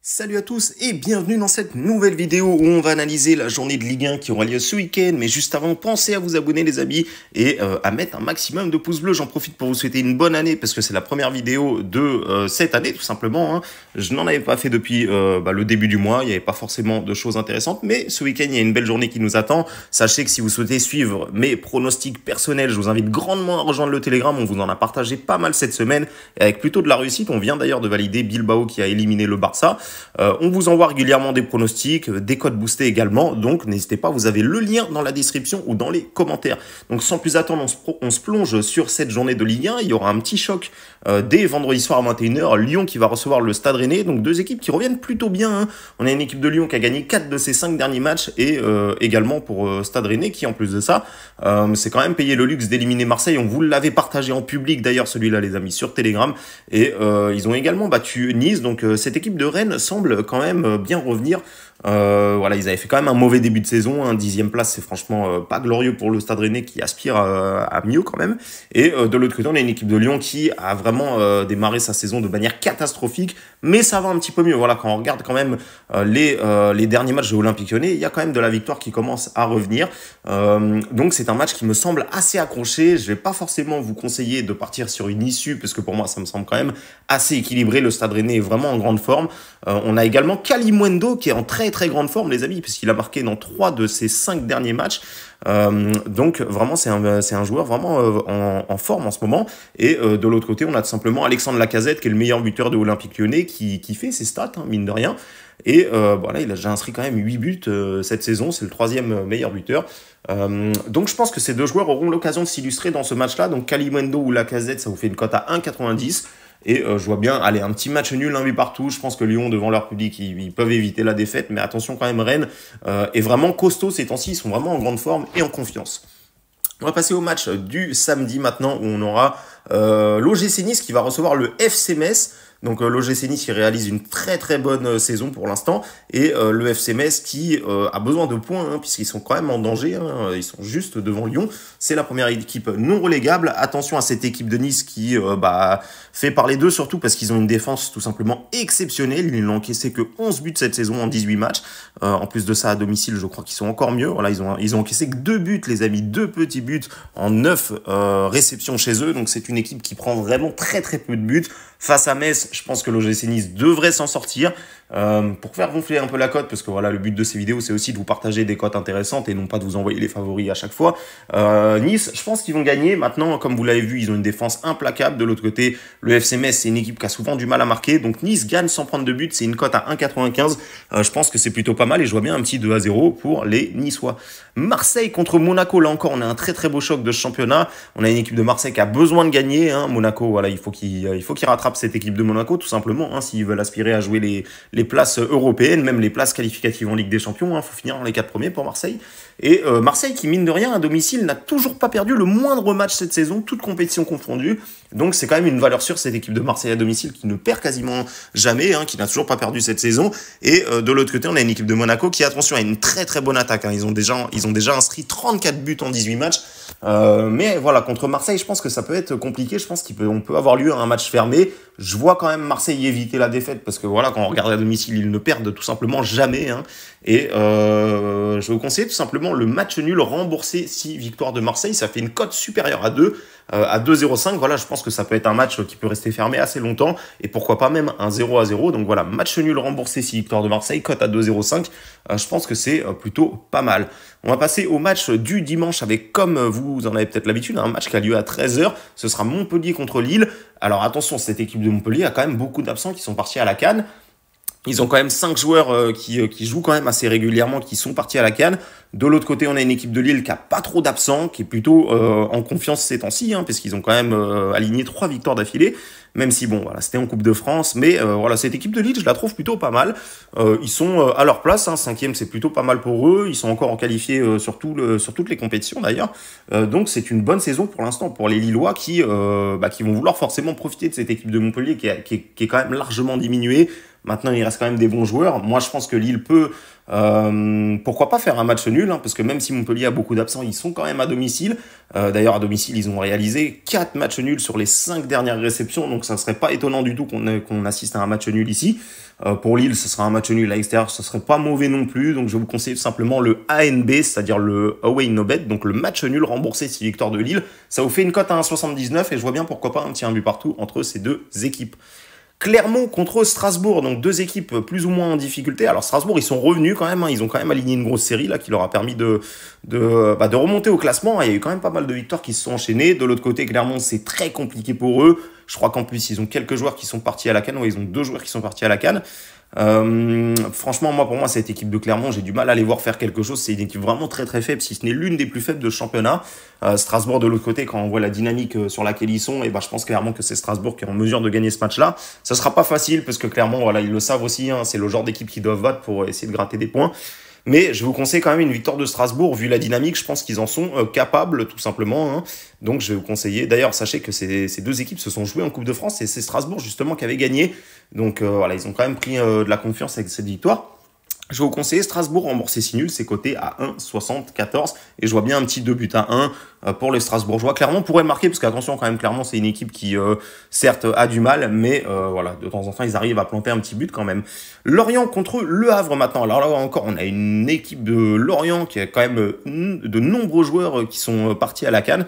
Salut à tous et bienvenue dans cette nouvelle vidéo où on va analyser la journée de Ligue 1 qui aura lieu ce week-end. Mais juste avant, pensez à vous abonner les amis et à mettre un maximum de pouces bleus. J'en profite pour vous souhaiter une bonne année parce que c'est la première vidéo de cette année tout simplement. Hein. Je n'en avais pas fait depuis le début du mois, il n'y avait pas forcément de choses intéressantes. Mais ce week-end, il y a une belle journée qui nous attend. Sachez que si vous souhaitez suivre mes pronostics personnels, je vous invite grandement à rejoindre le Telegram. On vous en a partagé pas mal cette semaine et avec plutôt de la réussite. On vient d'ailleurs de valider Bilbao qui a éliminé le Barça. On vous envoie régulièrement des pronostics, des codes boostés également, donc n'hésitez pas, vous avez le lien dans la description ou dans les commentaires. Donc sans plus attendre, on se plonge sur cette journée de Ligue 1, il y aura un petit choc dès vendredi soir à 21h, Lyon qui va recevoir le Stade Rennais, donc deux équipes qui reviennent plutôt bien. Hein. On a une équipe de Lyon qui a gagné 4 de ses 5 derniers matchs et également pour Stade Rennais qui en plus de ça, c'est quand même payé le luxe d'éliminer Marseille, on vous l'avait partagé en public d'ailleurs celui-là les amis sur Telegram et ils ont également battu Nice, donc cette équipe de Rennes semble quand même bien revenir. Voilà, ils avaient fait quand même un mauvais début de saison, hein. 10e place, c'est franchement pas glorieux pour le Stade Rennais qui aspire à mieux quand même. Et de l'autre côté, on a une équipe de Lyon qui a vraiment démarré sa saison de manière catastrophique, mais ça va un petit peu mieux. Voilà, quand on regarde quand même les derniers matchs de l'Olympique Lyonnais, il y a quand même de la victoire qui commence à revenir. Donc c'est un match qui me semble assez accroché. Je vais pas forcément vous conseiller de partir sur une issue, parce que pour moi, ça me semble quand même assez équilibré. Le Stade Rennais est vraiment en grande forme. On a également Kalimuendo qui est en très grande forme les amis, puisqu'il a marqué dans 3 de ses 5 derniers matchs. Donc vraiment c'est un joueur vraiment en forme en ce moment. Et de l'autre côté on a tout simplement Alexandre Lacazette qui est le meilleur buteur de l'Olympique Lyonnais qui fait ses stats hein, mine de rien. Et voilà, il a déjà inscrit quand même 8 buts cette saison, c'est le 3e meilleur buteur. Donc je pense que ces deux joueurs auront l'occasion de s'illustrer dans ce match-là. Donc Kalimuendo ou Lacazette, ça vous fait une cote à 1,90. Et je vois bien, allez, un petit match nul, un but partout. Je pense que Lyon, devant leur public, ils peuvent éviter la défaite. Mais attention quand même, Rennes est vraiment costaud ces temps-ci. Ils sont vraiment en grande forme et en confiance. On va passer au match du samedi maintenant où on aura l'OGC Nice qui va recevoir le FC Metz. Donc l'OGC Nice qui réalise une très bonne saison pour l'instant et le FC Metz qui a besoin de points hein, puisqu'ils sont quand même en danger, hein, ils sont juste devant Lyon. C'est la première équipe non relégable. Attention à cette équipe de Nice qui fait parler d'eux surtout parce qu'ils ont une défense tout simplement exceptionnelle. Ils n'ont encaissé que 11 buts cette saison en 18 matchs. En plus de ça à domicile je crois qu'ils sont encore mieux. Voilà, ils ont encaissé que 2 buts les amis, 2 petits buts en 9 réceptions chez eux. Donc c'est une équipe qui prend vraiment très peu de buts. Face à Metz, je pense que l'OGC Nice devrait s'en sortir pour faire gonfler un peu la cote, parce que voilà, le but de ces vidéos, c'est aussi de vous partager des cotes intéressantes et non pas de vous envoyer les favoris à chaque fois. Nice, je pense qu'ils vont gagner. Maintenant, comme vous l'avez vu, ils ont une défense implacable. De l'autre côté, le FC Metz, c'est une équipe qui a souvent du mal à marquer. Donc Nice gagne sans prendre de but, c'est une cote à 1,95. Je pense que c'est plutôt pas mal et je vois bien un petit 2-0 pour les Niçois. Marseille contre Monaco, là encore, on a un très beau choc de ce championnat. On a une équipe de Marseille qui a besoin de gagner. Hein. Monaco, voilà, il faut qu'il rattrape cette équipe de Monaco, tout simplement, hein, s'ils veulent aspirer à jouer les places européennes, même les places qualificatives en Ligue des Champions. Il faut finir dans les 4 premiers pour Marseille. Et Marseille qui, mine de rien, à domicile, n'a toujours pas perdu le moindre match cette saison, toute compétition confondue. Donc c'est quand même une valeur sûre, cette équipe de Marseille à domicile qui ne perd quasiment jamais, hein, qui n'a toujours pas perdu cette saison. Et de l'autre côté, on a une équipe de Monaco qui, attention, a une très bonne attaque. Hein. Ils ont déjà inscrit 34 buts en 18 matchs. Mais voilà, contre Marseille, je pense que ça peut être compliqué. Je pense qu'on peut avoir lieu à un match fermé. Je vois quand même Marseille éviter la défaite parce que voilà, quand on regarde à domicile, ils ne perdent tout simplement jamais. Hein. Et je vais vous conseiller tout simplement le match nul remboursé 6 victoires de Marseille. Ça fait une cote supérieure à 2. À 2,05, voilà, je pense que ça peut être un match qui peut rester fermé assez longtemps et pourquoi pas même un 0-0. Donc voilà, match nul remboursé 6 victoires de Marseille, cote à 2,05. Je pense que c'est plutôt pas mal. On va passer au match du dimanche avec, comme vous en avez peut-être l'habitude, un match qui a lieu à 13h. Ce sera Montpellier contre Lille. Alors attention, cette équipe de Montpellier a quand même beaucoup d'absents qui sont partis à la CAN. Ils ont quand même 5 joueurs qui jouent quand même assez régulièrement, qui sont partis à la CAN. De l'autre côté, on a une équipe de Lille qui a pas trop d'absents, qui est plutôt en confiance ces temps-ci, hein, puisqu'ils ont quand même aligné 3 victoires d'affilée. Même si, bon, voilà, c'était en Coupe de France. Mais voilà, cette équipe de Lille, je la trouve plutôt pas mal. Ils sont à leur place, hein, 5e, c'est plutôt pas mal pour eux. Ils sont encore en qualifiés sur toutes les compétitions, d'ailleurs. Donc, c'est une bonne saison pour l'instant pour les Lillois qui vont vouloir forcément profiter de cette équipe de Montpellier qui est quand même largement diminuée. Maintenant, il reste quand même des bons joueurs. Moi, je pense que Lille peut, pourquoi pas faire un match nul, hein, parce que même si Montpellier a beaucoup d'absents, ils sont quand même à domicile. D'ailleurs, à domicile, ils ont réalisé 4 matchs nuls sur les 5 dernières réceptions, donc ça serait pas étonnant du tout qu'on assiste à un match nul ici. Pour Lille, ce sera un match nul à l'extérieur, ce serait pas mauvais non plus, donc je vous conseille tout simplement le ANB, c'est-à-dire le Away No Bet, donc le match nul remboursé 6 victoires de Lille. Ça vous fait une cote à 1,79 et je vois bien pourquoi pas un petit 1 but partout entre ces deux équipes. Clermont contre Strasbourg, donc deux équipes plus ou moins en difficulté. Alors Strasbourg, ils sont revenus quand même, hein, ils ont quand même aligné une grosse série là qui leur a permis de remonter au classement. Il y a eu quand même pas mal de victoires qui se sont enchaînées. De l'autre côté, Clermont, c'est très compliqué pour eux. Je crois qu'en plus, ils ont quelques joueurs qui sont partis à la CAN. Ouais, ils ont 2 joueurs qui sont partis à la CAN. Franchement, pour moi, cette équipe de Clermont, j'ai du mal à les voir faire quelque chose. C'est une équipe vraiment très très faible, si ce n'est l'une des plus faibles de ce championnat. Strasbourg, de l'autre côté, quand on voit la dynamique sur laquelle ils sont, et je pense clairement que c'est Strasbourg qui est en mesure de gagner ce match-là. Ça sera pas facile parce que Clermont, voilà, ils le savent aussi, hein, c'est le genre d'équipe qui doivent battre pour essayer de gratter des points. Mais je vous conseille quand même une victoire de Strasbourg. Vu la dynamique, je pense qu'ils en sont capables, tout simplement. Hein. Donc, je vais vous conseiller. D'ailleurs, sachez que ces deux équipes se sont jouées en Coupe de France et c'est Strasbourg, justement, qui avait gagné. Donc, voilà, ils ont quand même pris de la confiance avec cette victoire. Je vais vous conseiller Strasbourg remboursé si nul, c'est coté à 1,74 et je vois bien un petit 2 buts à 1 pour les Strasbourgeois. Clermont pourrait marquer parce qu'attention quand même, Clermont c'est une équipe qui certes a du mal, mais voilà, de temps en temps ils arrivent à planter un petit but quand même. Lorient contre Le Havre maintenant. Alors là encore, on a une équipe de Lorient qui a quand même de nombreux joueurs qui sont partis à la CAN.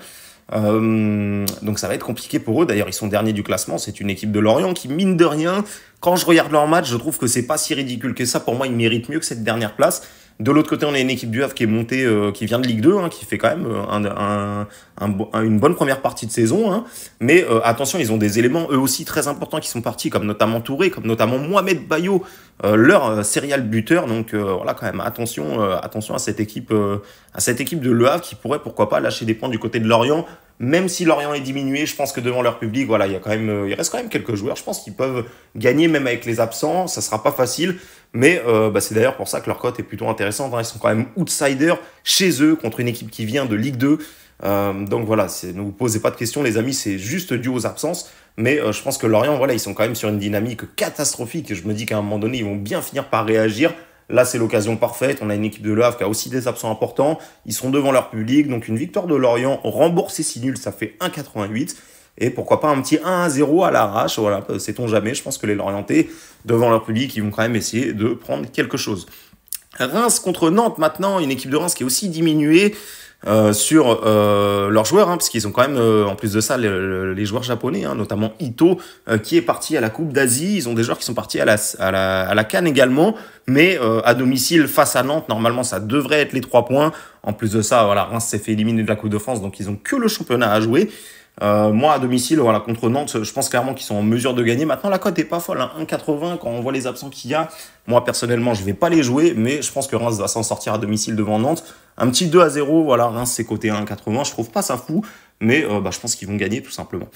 Donc ça va être compliqué pour eux. D'ailleurs, ils sont derniers du classement. C'est une équipe de Lorient qui, mine de rien, quand je regarde leur match, je trouve que c'est pas si ridicule que ça. Pour moi, ils méritent mieux que cette dernière place. De l'autre côté, on a une équipe du Havre qui est montée, qui vient de Ligue 2, hein, qui fait quand même une bonne première partie de saison. Hein. Mais attention, ils ont des éléments eux aussi très importants qui sont partis, comme notamment Touré, comme notamment Mohamed Bayo, leur serial buteur. Donc voilà, quand même attention à cette équipe de Le Havre qui pourrait pourquoi pas lâcher des points du côté de Lorient. Même si Lorient est diminué, je pense que devant leur public, voilà, il reste quand même quelques joueurs. Je pense qu'ils peuvent gagner même avec les absents. Ça sera pas facile, mais c'est d'ailleurs pour ça que leur cote est plutôt intéressante. Hein. Ils sont quand même outsiders chez eux contre une équipe qui vient de Ligue 2. Donc voilà, ne vous posez pas de questions, les amis. C'est juste dû aux absences. Mais je pense que Lorient, voilà, ils sont quand même sur une dynamique catastrophique. Et je me dis qu'à un moment donné, ils vont bien finir par réagir. Là, c'est l'occasion parfaite. On a une équipe de Le Havre qui a aussi des absents importants. Ils seront devant leur public. Donc, une victoire de Lorient remboursée si nul, ça fait 1,88. Et pourquoi pas un petit 1-0 à l'arrache. Voilà, sait-on jamais. Je pense que les Lorientais, devant leur public, ils vont quand même essayer de prendre quelque chose. Reims contre Nantes maintenant. Une équipe de Reims qui est aussi diminuée. Sur leurs joueurs, hein, parce qu'ils ont quand même, en plus de ça, les joueurs japonais, hein, notamment Ito, qui est parti à la Coupe d'Asie. Ils ont des joueurs qui sont partis à la CAN également, mais à domicile face à Nantes, normalement, ça devrait être les 3 points. En plus de ça, voilà, Reims s'est fait éliminer de la Coupe de France, donc ils ont que le championnat à jouer. Moi, à domicile, voilà, contre Nantes, je pense clairement qu'ils sont en mesure de gagner. Maintenant, la cote est pas folle, hein, 1,80 quand on voit les absents qu'il y a. Moi, personnellement, je vais pas les jouer, mais je pense que Reims va s'en sortir à domicile devant Nantes. Un petit 2-0, voilà, Reims, c'est coté à 1,80. Je trouve pas ça fou, mais je pense qu'ils vont gagner tout simplement.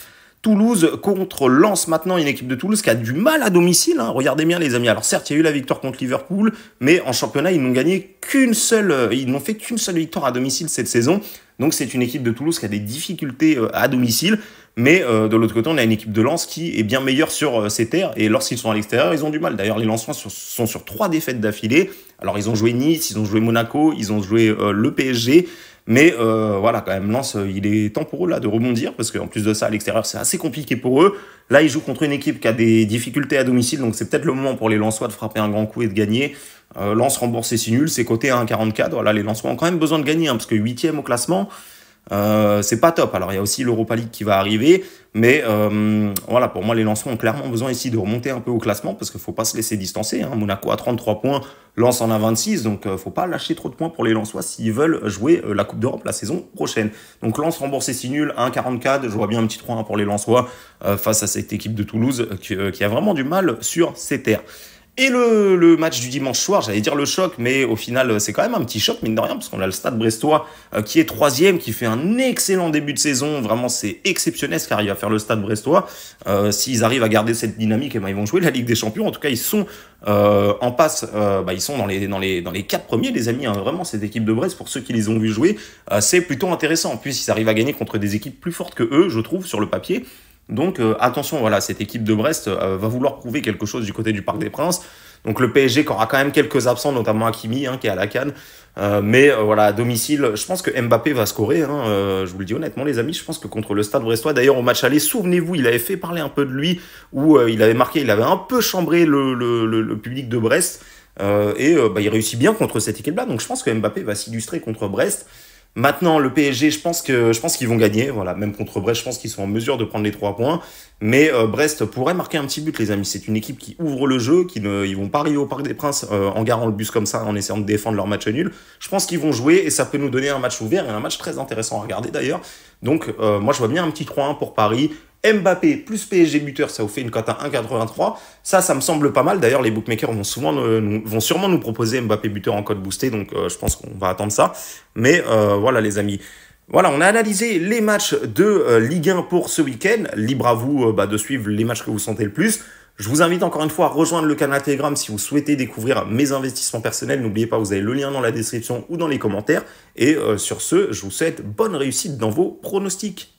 Toulouse contre Lens maintenant, une équipe de Toulouse qui a du mal à domicile. Hein. Regardez bien les amis. Alors certes, il y a eu la victoire contre Liverpool, mais en championnat, ils n'ont gagné ils n'ont fait qu'une seule victoire à domicile cette saison. Donc c'est une équipe de Toulouse qui a des difficultés à domicile. Mais de l'autre côté, on a une équipe de Lens qui est bien meilleure sur ses terres. Et lorsqu'ils sont à l'extérieur, ils ont du mal. D'ailleurs, les Lensois sont sur 3 défaites d'affilée. Alors ils ont joué Nice, ils ont joué Monaco, ils ont joué le PSG. Mais voilà, quand même, Lens, il est temps pour eux là de rebondir parce qu'en plus de ça, à l'extérieur, c'est assez compliqué pour eux. Là, ils jouent contre une équipe qui a des difficultés à domicile, donc c'est peut-être le moment pour les Lensois de frapper un grand coup et de gagner. Lens remboursé si nul, c'est coté à 1,44. Voilà, les Lensois ont quand même besoin de gagner, hein, parce que 8e au classement, c'est pas top. Alors, il y a aussi l'Europa League qui va arriver, mais voilà, pour moi, les Lensois ont clairement besoin ici de remonter un peu au classement parce qu'il faut pas se laisser distancer. Hein. Monaco a 33 points, Lens en a 26, donc faut pas lâcher trop de points pour les Lensois s'ils veulent jouer la Coupe d'Europe la saison prochaine. Donc Lens remboursé si nul, 1,44, je vois bien un petit 3-1 pour les Lensois face à cette équipe de Toulouse qui a vraiment du mal sur ses terres. Et le match du dimanche soir, j'allais dire le choc, mais au final, c'est quand même un petit choc, mine de rien, parce qu'on a le Stade Brestois qui est 3e, qui fait un excellent début de saison. Vraiment, c'est exceptionnel ce qu'arrive à faire le Stade Brestois. S'ils arrivent à garder cette dynamique, ils vont jouer la Ligue des Champions. En tout cas, ils sont en passe, ils sont dans les 4 premiers, les amis. Hein. Vraiment, cette équipe de Brest, pour ceux qui les ont vus jouer, c'est plutôt intéressant. En plus, ils arrivent à gagner contre des équipes plus fortes que eux, je trouve, sur le papier. Donc attention, voilà, cette équipe de Brest va vouloir prouver quelque chose du côté du Parc des Princes. Donc le PSG qui aura quand même quelques absents, notamment Hakimi qui est à la CAN. Mais voilà, à domicile, je pense que Mbappé va scorer. Je vous le dis honnêtement, les amis. Je pense que contre le Stade Brestois, d'ailleurs au match aller, souvenez-vous, il avait fait parler un peu de lui, où il avait marqué, il avait un peu chambré le public de Brest. Il réussit bien contre cette équipe-là. Donc je pense que Mbappé va s'illustrer contre Brest. Maintenant, le PSG, je pense qu'ils vont gagner. Voilà, même contre Brest, je pense qu'ils sont en mesure de prendre les 3 points. Mais Brest pourrait marquer un petit but, les amis. C'est une équipe qui ouvre le jeu, ils vont pas arriver au Parc des Princes en garant le bus comme ça, en essayant de défendre leur match nul. Je pense qu'ils vont jouer et ça peut nous donner un match ouvert et un match très intéressant à regarder d'ailleurs. Donc, moi, je vois bien un petit 3-1 pour Paris. Mbappé plus PSG buteur, ça vous fait une cote à 1,83. Ça me semble pas mal. D'ailleurs, les bookmakers vont sûrement nous proposer Mbappé buteur en cote boosté, donc je pense qu'on va attendre ça. Mais voilà, les amis. Voilà, on a analysé les matchs de Ligue 1 pour ce week-end. Libre à vous de suivre les matchs que vous sentez le plus. Je vous invite encore une fois à rejoindre le canal Telegram si vous souhaitez découvrir mes investissements personnels. N'oubliez pas, vous avez le lien dans la description ou dans les commentaires. Et sur ce, je vous souhaite bonne réussite dans vos pronostics.